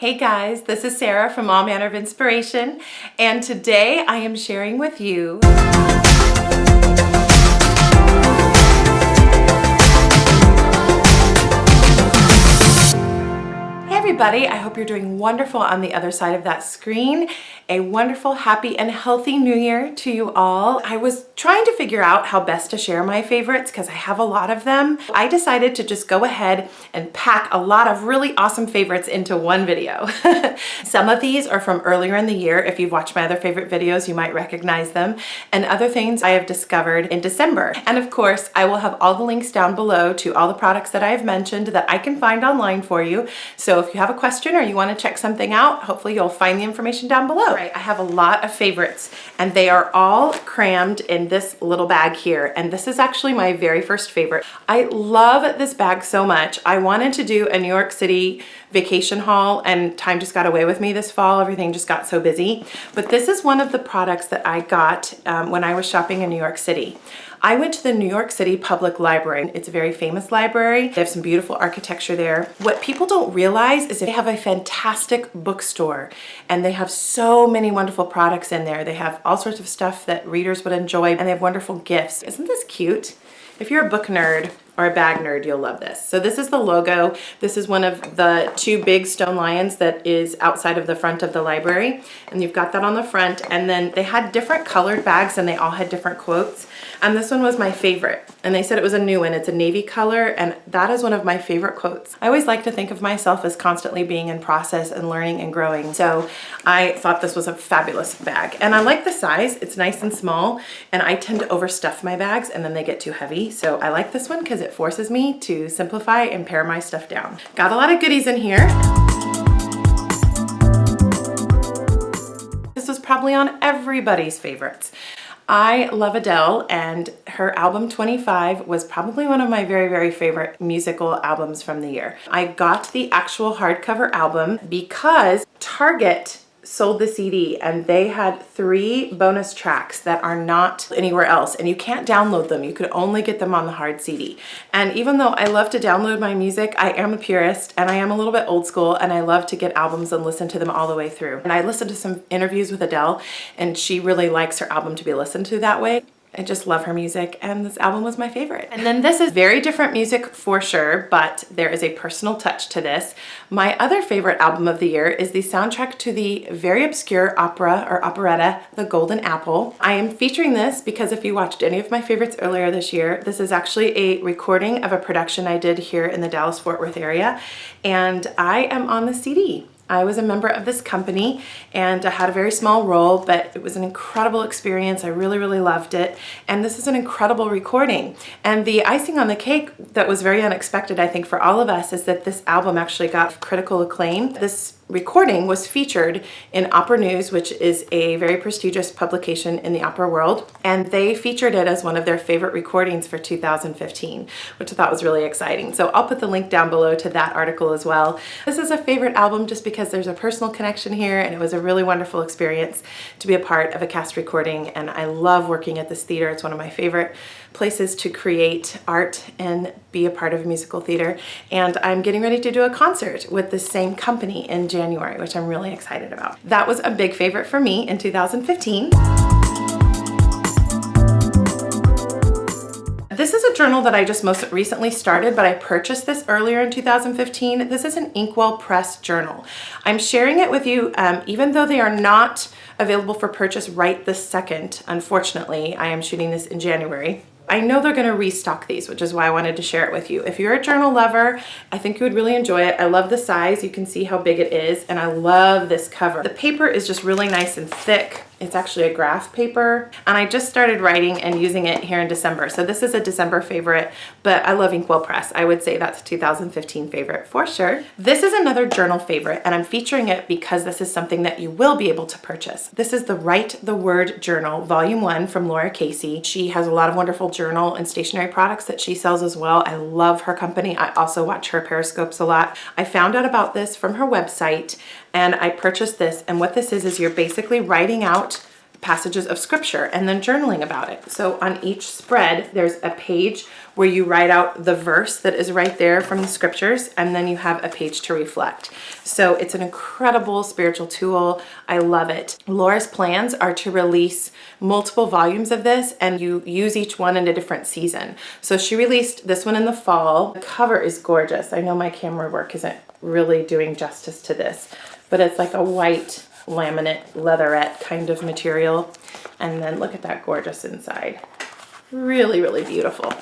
Hey guys, this is Sarah from All Manner of Inspiration, and today I am sharing with you everybody. I hope you're doing wonderful on the other side of that screen. A wonderful, happy, and healthy new year to you all. I was trying to figure out how best to share my favorites because I have a lot of them. I decided to just go ahead and pack a lot of really awesome favorites into one video. Some of these are from earlier in the year. If you've watched my other favorite videos, you might recognize them. And other things I have discovered in December. And of course, I will have all the links down below to all the products that I have mentioned that I can find online for you. So if you have a question or you want to check something out, hopefully you'll find the information down below. Right, I have a lot of favorites and they are all crammed in this little bag here. And this is actually my very first favorite. I love this bag so much. I wanted to do a New York City vacation haul and time just got away with me this fall. Everything just got so busy. But this is one of the products that I got when I was shopping in New York City. I went to the New York City Public Library. It's a very famous library. They have some beautiful architecture there. What people don't realize is they have a fantastic bookstore and they have so many wonderful products in there. They have all sorts of stuff that readers would enjoy and they have wonderful gifts. Isn't this cute? If you're a book nerd or a bag nerd, you'll love this. So this is the logo. This is one of the two big stone lions that is outside of the front of the library. And you've got that on the front. And then they had different colored bags and they all had different quotes. And this one was my favorite. And they said it was a new one. It's a navy color. And that is one of my favorite quotes. I always like to think of myself as constantly being in process and learning and growing. So I thought this was a fabulous bag. And I like the size. It's nice and small. And I tend to overstuff my bags and then they get too heavy. So I like this one because it forces me to simplify and pare my stuff down. Got a lot of goodies in here. This was probably on everybody's favorites. I love Adele and her album 25 was probably one of my very, very favorite musical albums from the year. I got the actual hardcover album because Target sold the CD and they had 3 bonus tracks that are not anywhere else and you can't download them. You could only get them on the hard CD. And even though I love to download my music, I am a purist and I am a little bit old school and I love to get albums and listen to them all the way through. And I listened to some interviews with Adele and she really likes her album to be listened to that way. I just love her music and this album was my favorite. And then this is very different music for sure, but there is a personal touch to this. My other favorite album of the year is the soundtrack to the very obscure opera or operetta, The Golden Apple. I am featuring this because if you watched any of my favorites earlier this year, this is actually a recording of a production I did here in the Dallas-Fort Worth area, and I am on the CD. I was a member of this company and I had a very small role, but it was an incredible experience. I really, really loved it. And this is an incredible recording. And the icing on the cake that was very unexpected, I think, for all of us is that this album actually got critical acclaim. This recording was featured in Opera News, which is a very prestigious publication in the opera world, and they featured it as one of their favorite recordings for 2015, which I thought was really exciting. So I'll put the link down below to that article as well. This is a favorite album just because there's a personal connection here, and it was a really wonderful experience to be a part of a cast recording, and I love working at this theater. It's one of my favorite places to create art and be a part of musical theater, and I'm getting ready to do a concert with the same company in January, which I'm really excited about. That was a big favorite for me in 2015. This is a journal that I just most recently started, but I purchased this earlier in 2015. This is an Inkwell Press journal. I'm sharing it with you even though they are not available for purchase right this second. Unfortunately, I am shooting this in January. I know they're going to restock these, which is why I wanted to share it with you. If you're a journal lover, I think you would really enjoy it. I love the size. You can see how big it is, and I love this cover. The paper is just really nice and thick. It's actually a graph paper, and I just started writing and using it here in December. So this is a December favorite, but I love Inkwell Press. I would say that's a 2015 favorite for sure. This is another journal favorite, and I'm featuring it because this is something that you will be able to purchase. This is the Write the Word Journal, Volume 1 from Laura Casey. She has a lot of wonderful journal and stationery products that she sells as well. I love her company. I also watch her Periscopes a lot. I found out about this from her website and I purchased this, and what this is you're basically writing out passages of scripture and then journaling about it. So on each spread, there's a page where you write out the verse that is right there from the scriptures, and then you have a page to reflect. So it's an incredible spiritual tool. I love it. Laura's plans are to release multiple volumes of this, and you use each one in a different season. So she released this one in the fall. The cover is gorgeous. I know my camera work isn't really doing justice to this, but it's like a white laminate leatherette kind of material. And then look at that gorgeous inside. Really, really beautiful.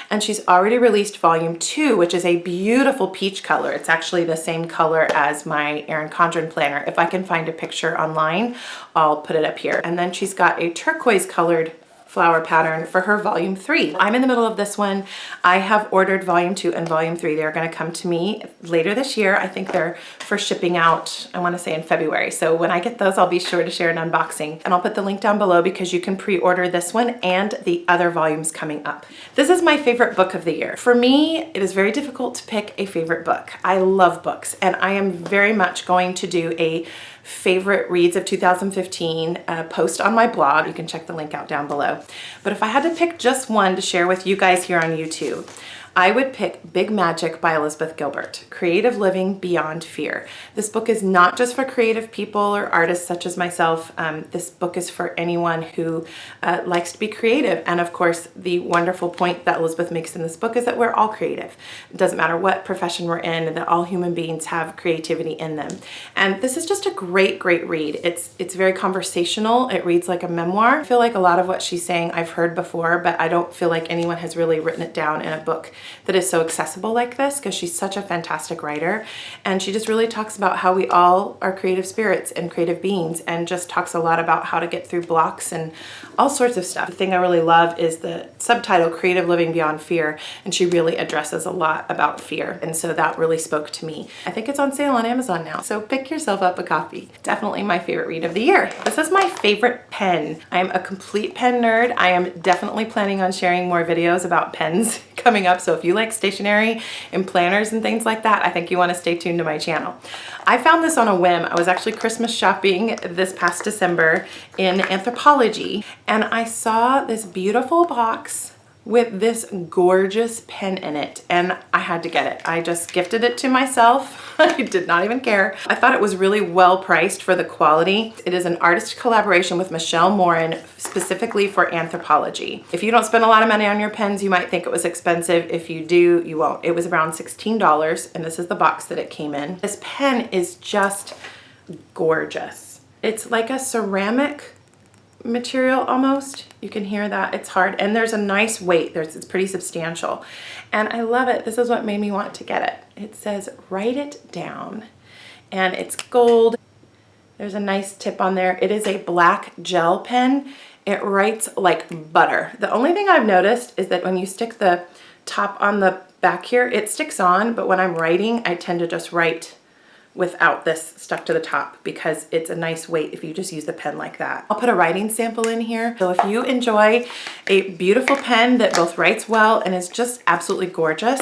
And she's already released volume 2, which is a beautiful peach color. It's actually the same color as my Erin Condren planner. If I can find a picture online, I'll put it up here. And then she's got a turquoise colored flower pattern for her volume 3. I'm in the middle of this one. I have ordered volume 2 and volume 3. They're going to come to me later this year. I think they're for shipping out, I want to say in February. So when I get those, I'll be sure to share an unboxing, and I'll put the link down below because you can pre-order this one and the other volumes coming up. This is my favorite book of the year. For me, it is very difficult to pick a favorite book. I love books, and I am very much going to do a favorite reads of 2015 post on my blog. You can check the link out down below. But if I had to pick just one to share with you guys here on YouTube, I would pick Big Magic by Elizabeth Gilbert, Creative Living Beyond Fear. This book is not just for creative people or artists such as myself. This book is for anyone who likes to be creative. And of course, the wonderful point that Elizabeth makes in this book is that we're all creative. It doesn't matter what profession we're in, and that all human beings have creativity in them. And this is just a great, great read. It's very conversational. It reads like a memoir. I feel like a lot of what she's saying I've heard before, but I don't feel like anyone has really written it down in a book that is so accessible like this, because she's such a fantastic writer. And she just really talks about how we all are creative spirits and creative beings, and just talks a lot about how to get through blocks and all sorts of stuff. The thing I really love is the subtitle, Creative Living Beyond Fear, and she really addresses a lot about fear. And so that really spoke to me. I think it's on sale on Amazon now, so pick yourself up a copy. Definitely my favorite read of the year. This is my favorite pen. I am a complete pen nerd. I am definitely planning on sharing more videos about pens coming up, so if you like stationery and planners and things like that, I think you want to stay tuned to my channel. I found this on a whim. I was actually Christmas shopping this past December in Anthropologie, and I saw this beautiful box with this gorgeous pen in it, and I had to get it. I just gifted it to myself. I did not even care. I thought it was really well priced for the quality. It is an artist collaboration with Michelle Morin, specifically for Anthropologie. If you don't spend a lot of money on your pens, you might think it was expensive. If you do, you won't. It was around $16, and this is the box that it came in. This pen is just gorgeous. It's like a ceramic material almost. You can hear that. It's hard, and there's a nice weight. It's pretty substantial, and I love it. This is what made me want to get it. It says write it down, and it's gold. There's a nice tip on there. It is a black gel pen. It writes like butter. The only thing I've noticed is that when you stick the top on the back here, it sticks on, but when I'm writing, I tend to just write without this stuck to the top, because it's a nice weight if you just use the pen like that. I'll put a writing sample in here. So if you enjoy a beautiful pen that both writes well and is just absolutely gorgeous,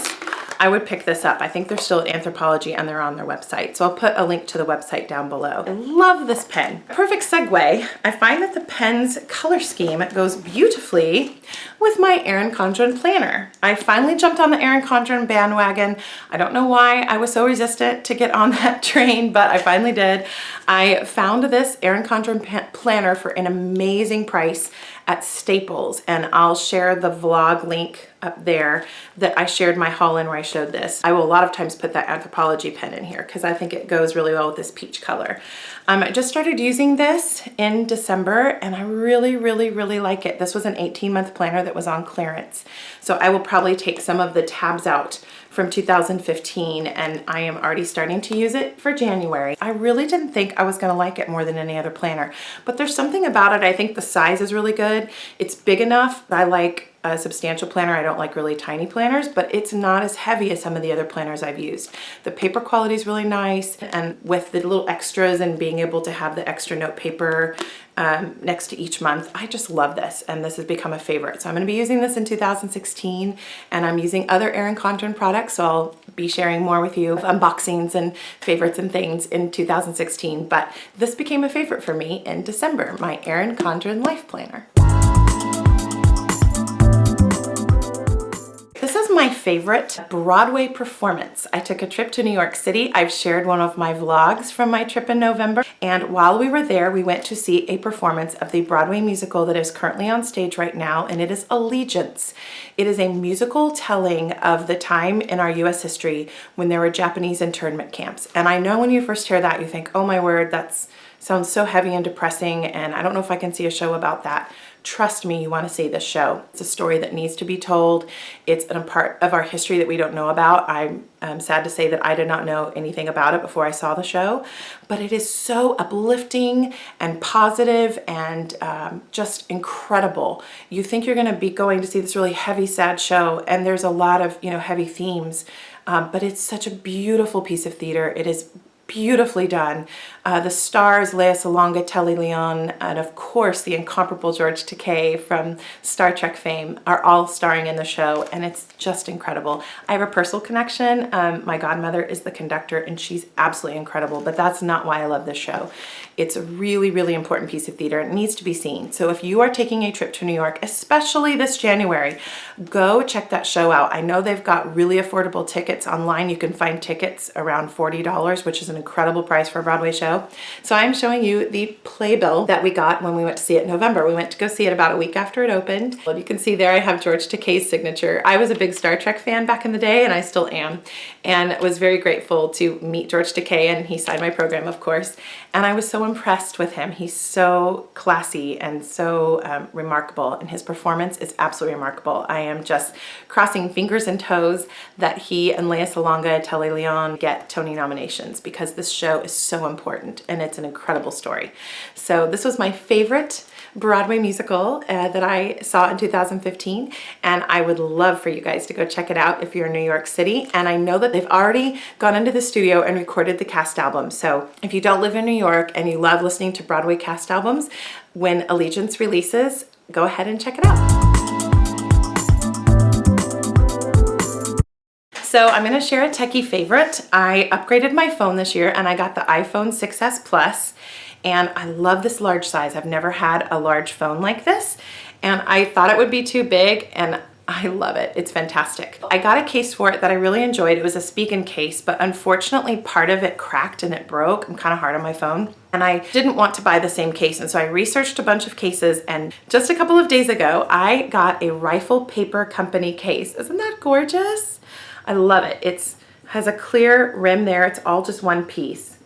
I would pick this up. I think they're still at Anthropologie and they're on their website. So I'll put a link to the website down below. I love this pen. Perfect segue. I find that the pen's color scheme goes beautifully with my Erin Condren planner. I finally jumped on the Erin Condren bandwagon. I don't know why I was so resistant to get on that train, but I finally did. I found this Erin Condren planner for an amazing price at Staples, and I'll share the vlog link up there that I shared my haul in where I showed this. I will a lot of times put that Anthropologie pen in here because I think it goes really well with this peach color. I just started using this in December, and I really, really, really like it. This was an 18-month planner that was on clearance. So I will probably take some of the tabs out from 2015, and I am already starting to use it for January. I really didn't think I was gonna like it more than any other planner, but there's something about it. I think the size is really good. It's big enough. I like a substantial planner. I don't like really tiny planners, but it's not as heavy as some of the other planners I've used. The paper quality is really nice, and with the little extras and being able to have the extra note paper next to each month, I just love this, and this has become a favorite. So I'm going to be using this in 2016, and I'm using other Erin Condren products, so I'll be sharing more with you of unboxings and favorites and things in 2016, but this became a favorite for me in December, my Erin Condren Life Planner. This is my favorite Broadway performance. I took a trip to New York City. I've shared one of my vlogs from my trip in November, and while we were there, we went to see a performance of the Broadway musical that is currently on stage right now, and it is Allegiance. It is a musical telling of the time in our US history when there were Japanese internment camps. And I know when you first hear that, you think, oh my word, that sounds so heavy and depressing, and I don't know if I can see a show about that. Trust me, you want to see this show. It's a story that needs to be told. It's a part of our history that we don't know about. I'm sad to say that I did not know anything about it before I saw the show, but it is so uplifting and positive and just incredible. You think you're going to be going to see this really heavy, sad show, and there's a lot of, heavy themes, but it's such a beautiful piece of theater. It is beautifully done. The stars, Lea Salonga, Telly Leon, and of course the incomparable George Takei from Star Trek fame are all starring in the show, and it's just incredible. I have a personal connection. My godmother is the conductor, and she's absolutely incredible, but that's not why I love this show. It's a really, really important piece of theater. It needs to be seen. So if you are taking a trip to New York, especially this January, go check that show out. I know they've got really affordable tickets online. You can find tickets around $40, which is an incredible price for a Broadway show. So I'm showing you the playbill that we got when we went to see it in November. We went to go see it about a week after it opened. Well, you can see there I have George Takei's signature. I was a big Star Trek fan back in the day, and I still am, and was very grateful to meet George Takei, and he signed my program, of course, and I was so impressed with him. He's so classy and so remarkable, and his performance is absolutely remarkable. I am just crossing fingers and toes that he and Lea Salonga, Telly Leon get Tony nominations, because this show is so important and it's an incredible story. So this was my favorite Broadway musical that I saw in 2015, and I would love for you guys to go check it out if you're in New York City. And I know that they've already gone into the studio and recorded the cast album. So if you don't live in New York and you love listening to Broadway cast albums, when Allegiance releases, go ahead and check it out. So I'm going to share a techie favorite. I upgraded my phone this year and I got the iPhone 6s Plus, and I love this large size. I've never had a large phone like this, and I thought it would be too big, and I love it. It's fantastic. I got a case for it that I really enjoyed. It was a Spigen case, but unfortunately part of it cracked and it broke. I'm kind of hard on my phone, and I didn't want to buy the same case, and so I researched a bunch of cases, and just a couple of days ago I got a Rifle Paper Company case. Isn't that gorgeous? I love it. It has a clear rim there. It's all just one piece,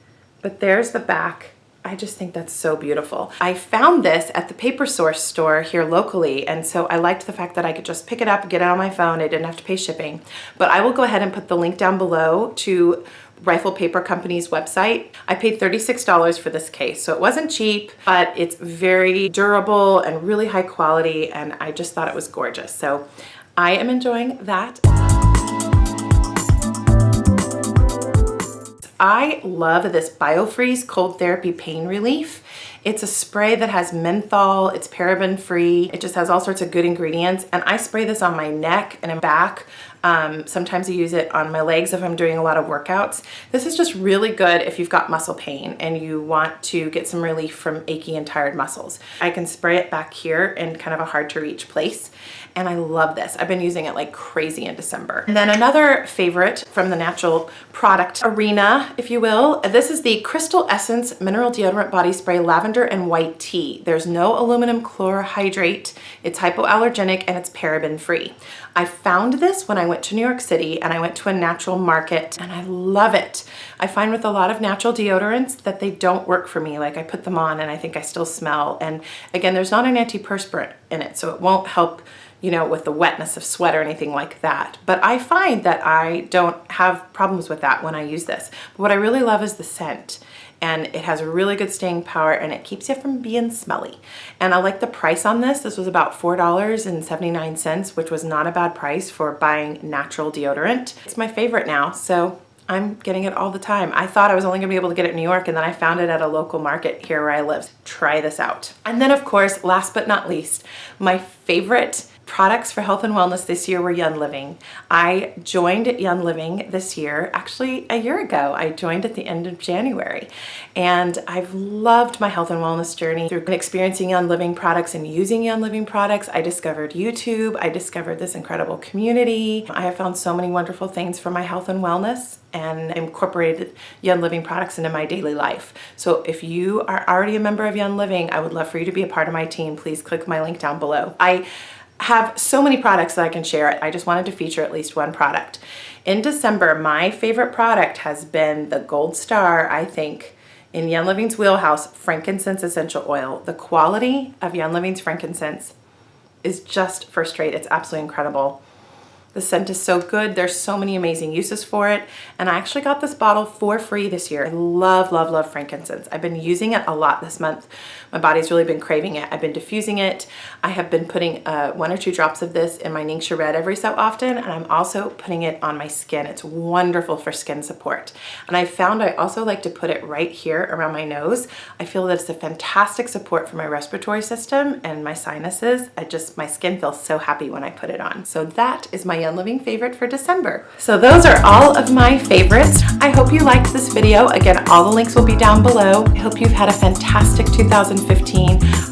but there's the back. I just think that's so beautiful. I found this at the Paper Source store here locally, and so I liked the fact that I could just pick it up, get it on my phone. I didn't have to pay shipping. But I will go ahead and put the link down below to Rifle Paper Company's website. I paid $36 for this case, so it wasn't cheap, but it's very durable and really high quality, and I just thought it was gorgeous. So I am enjoying that. I love this BioFreeze Cold Therapy Pain Relief. It's a spray that has menthol, it's paraben free, it just has all sorts of good ingredients, and I spray this on my neck and back. Sometimes I use it on my legs if I'm doing a lot of workouts. This is just really good if you've got muscle pain and you want to get some relief from achy and tired muscles. I can spray it back here in kind of a hard to reach place, and I love this. I've been using it like crazy in December. And then another favorite from the natural product arena, if you will, this is the Crystal Essence Mineral Deodorant Body Spray Lavender and White Tea. There's no aluminum chlorohydrate, it's hypoallergenic, and it's paraben free. I found this when I went to New York City and I went to a natural market, and I love it. I find with a lot of natural deodorants that they don't work for me. Like I put them on and I think I still smell. And again, there's not an antiperspirant in it, so it won't help, you know, with the wetness of sweat or anything like that. But I find that I don't have problems with that when I use this. But what I really love is the scent. And it has a really good staying power, and it keeps you from being smelly. And I like the price on this. This was about $4.79, which was not a bad price for buying natural deodorant. It's my favorite now, so I'm getting it all the time. I thought I was only gonna be able to get it in New York, and then I found it at a local market here where I live. Try this out. And then of course, last but not least, my favorite products for health and wellness this year were Young Living. I joined Young Living this year, actually a year ago. I joined at the end of January, and I've loved my health and wellness journey through experiencing Young Living products and using Young Living products. I discovered YouTube. I discovered this incredible community. I have found so many wonderful things for my health and wellness and incorporated Young Living products into my daily life. So if you are already a member of Young Living, I would love for you to be a part of my team. Please click my link down below. I have so many products that I can share. I just wanted to feature at least one product. In December, my favorite product has been the gold star, I think, in Young Living's wheelhouse, Frankincense essential oil. The quality of Young Living's frankincense is just first rate. It's absolutely incredible. The scent is so good. There's so many amazing uses for it. And I actually got this bottle for free this year. I love, love, love frankincense. I've been using it a lot this month. My body's really been craving it. I've been diffusing it. I have been putting 1 or 2 drops of this in my Ningxia Red every so often. And I'm also putting it on my skin. It's wonderful for skin support. And I found I also like to put it right here around my nose. I feel that it's a fantastic support for my respiratory system and my sinuses. My skin feels so happy when I put it on. So that is my Young Living favorite for December. So those are all of my favorites. I hope you liked this video. Again, all the links will be down below. I hope you've had a fantastic 2015.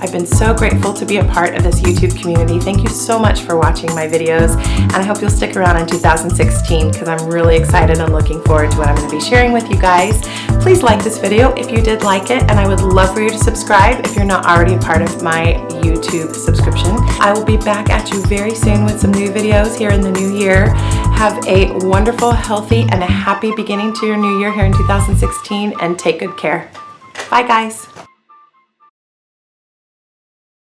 I've been so grateful to be a part of this YouTube community. Thank you so much for watching my videos, and I hope you'll stick around in 2016 because I'm really excited and looking forward to what I'm going to be sharing with you guys. Please like this video if you did like it, and I would love for you to subscribe if you're not already a part of my YouTube subscription. I will be back at you very soon with some new videos here in the new year. Have a wonderful, healthy, and a happy beginning to your new year here in 2016, and take good care. Bye, guys.